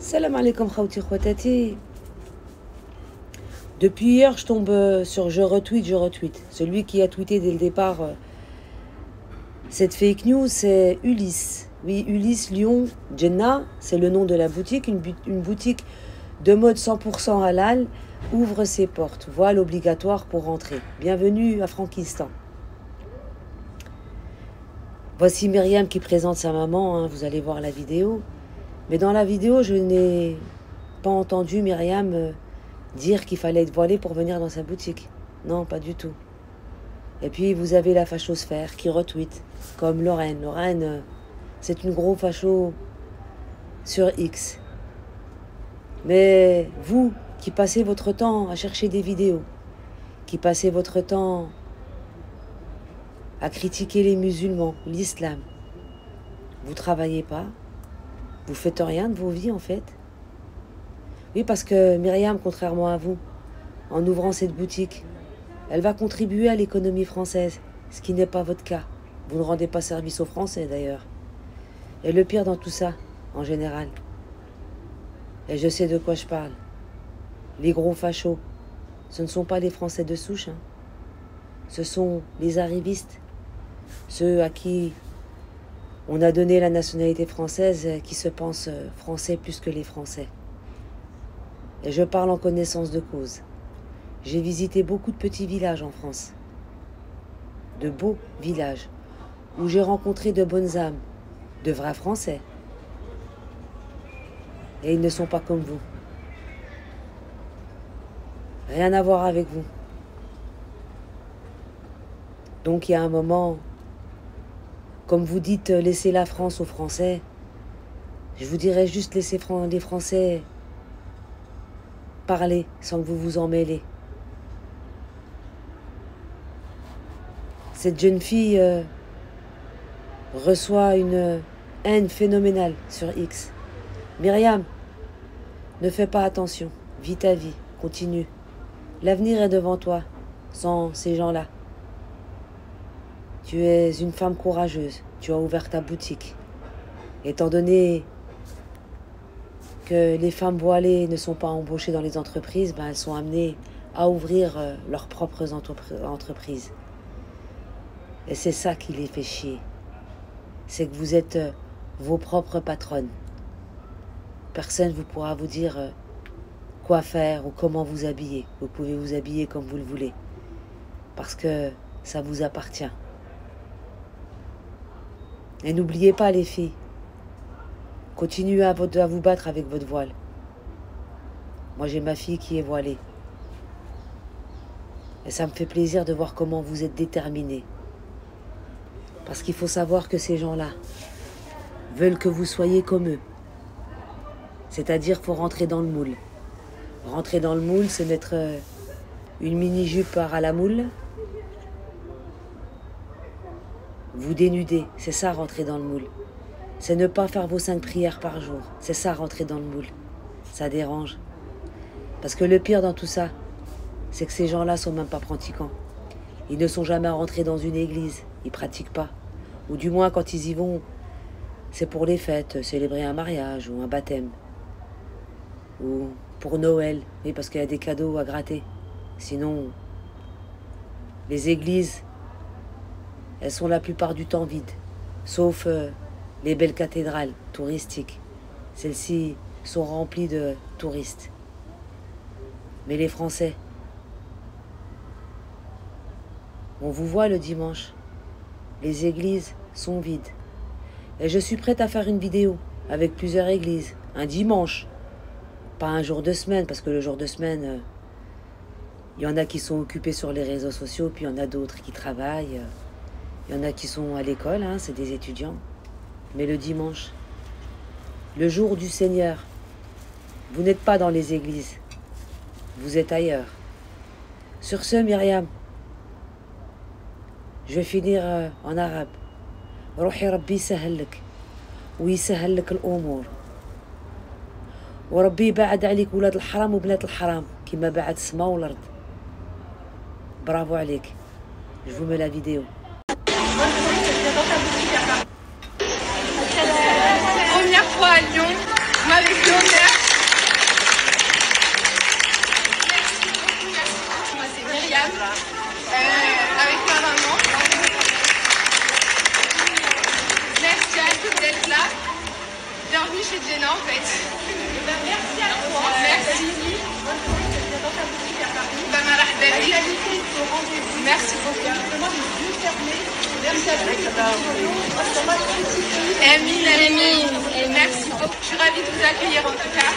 Salam alaikum khawti khwatati. Depuis hier, je tombe sur je retweet. Celui qui a tweeté dès le départ cette fake news, c'est Ulysse. Oui, Ulysse Lyon Jenna, c'est le nom de la boutique. Une boutique de mode 100% halal ouvre ses portes. Voile obligatoire pour rentrer. Bienvenue à Frankistan. Voici Myriam qui présente sa maman, hein, vous allez voir la vidéo. Mais dans la vidéo, je n'ai pas entendu Myriam dire qu'il fallait être voilé pour venir dans sa boutique. Non, pas du tout. Et puis, vous avez la fachosphère qui retweet, comme Lorraine. Lorraine, c'est une grosse facho sur X. Mais vous, qui passez votre temps à chercher des vidéos, qui passez votre temps à critiquer les musulmans, l'islam, vous travaillez pas, vous faites rien de vos vies en fait. Oui, parce que Myriam, contrairement à vous, en ouvrant cette boutique, elle va contribuer à l'économie française, ce qui n'est pas votre cas. Vous ne rendez pas service aux Français d'ailleurs. Et le pire dans tout ça, en général, et je sais de quoi je parle, les gros fachos, ce ne sont pas les Français de souche, hein. Ce sont les arrivistes, ceux à qui on a donné la nationalité française, qui se pensent français plus que les Français. Et je parle en connaissance de cause. J'ai visité beaucoup de petits villages en France, de beaux villages, où j'ai rencontré de bonnes âmes, de vrais Français. Et ils ne sont pas comme vous. Rien à voir avec vous. Donc il y a un moment, comme vous dites, laissez la France aux Français, je vous dirais juste laissez les Français parler sans que vous vous en mêlez. Cette jeune fille reçoit une haine phénoménale sur X. Myriam, ne fais pas attention, vis ta vie, continue. L'avenir est devant toi, sans ces gens-là. Tu es une femme courageuse, tu as ouvert ta boutique. Étant donné que les femmes voilées ne sont pas embauchées dans les entreprises, elles sont amenées à ouvrir leurs propres entreprises. Et c'est ça qui les fait chier. C'est que vous êtes vos propres patronnes. Personne ne pourra vous dire quoi faire ou comment vous habiller. Vous pouvez vous habiller comme vous le voulez. Parce que ça vous appartient. Et n'oubliez pas les filles, continuez à vous battre avec votre voile. Moi j'ai ma fille qui est voilée. Et ça me fait plaisir de voir comment vous êtes déterminés. Parce qu'il faut savoir que ces gens-là veulent que vous soyez comme eux. C'est-à-dire qu'il faut rentrer dans le moule. Rentrer dans le moule, c'est mettre une mini-jupe à la moule. Vous dénuder, c'est ça rentrer dans le moule. C'est ne pas faire vos 5 prières par jour. C'est ça rentrer dans le moule. Ça dérange. Parce que le pire dans tout ça, c'est que ces gens-là sont même pas pratiquants. Ils ne sont jamais rentrés dans une église. Ils pratiquent pas. Ou du moins quand ils y vont, c'est pour les fêtes, célébrer un mariage ou un baptême. Ou pour Noël. Oui, parce qu'il y a des cadeaux à gratter. Sinon, les églises, elles sont la plupart du temps vides, sauf les belles cathédrales touristiques. Celles-ci sont remplies de touristes. Mais les Français, on vous voit le dimanche. Les églises sont vides. Et je suis prête à faire une vidéo avec plusieurs églises, un dimanche. Pas un jour de semaine, parce que le jour de semaine, il y en a qui sont occupés sur les réseaux sociaux, puis il y en a d'autres qui travaillent. Il y en a qui sont à l'école, hein, c'est des étudiants. Mais le dimanche, le jour du Seigneur, vous n'êtes pas dans les églises. Vous êtes ailleurs. Sur ce, Myriam, je vais finir en arabe. روحي ربي يسهل لك ويسهل لك الأمور وربي يبعد عليك ولاد الحرام وبنات الحرام كما بعد السماء والأرض. Bravo عليك. Je vous mets la vidéo. Première fois à Lyon, avec l'honneur en fait. Merci à toi. Merci. Merci beaucoup. Amine. Merci beaucoup. Je suis ravie de vous accueillir en tout cas.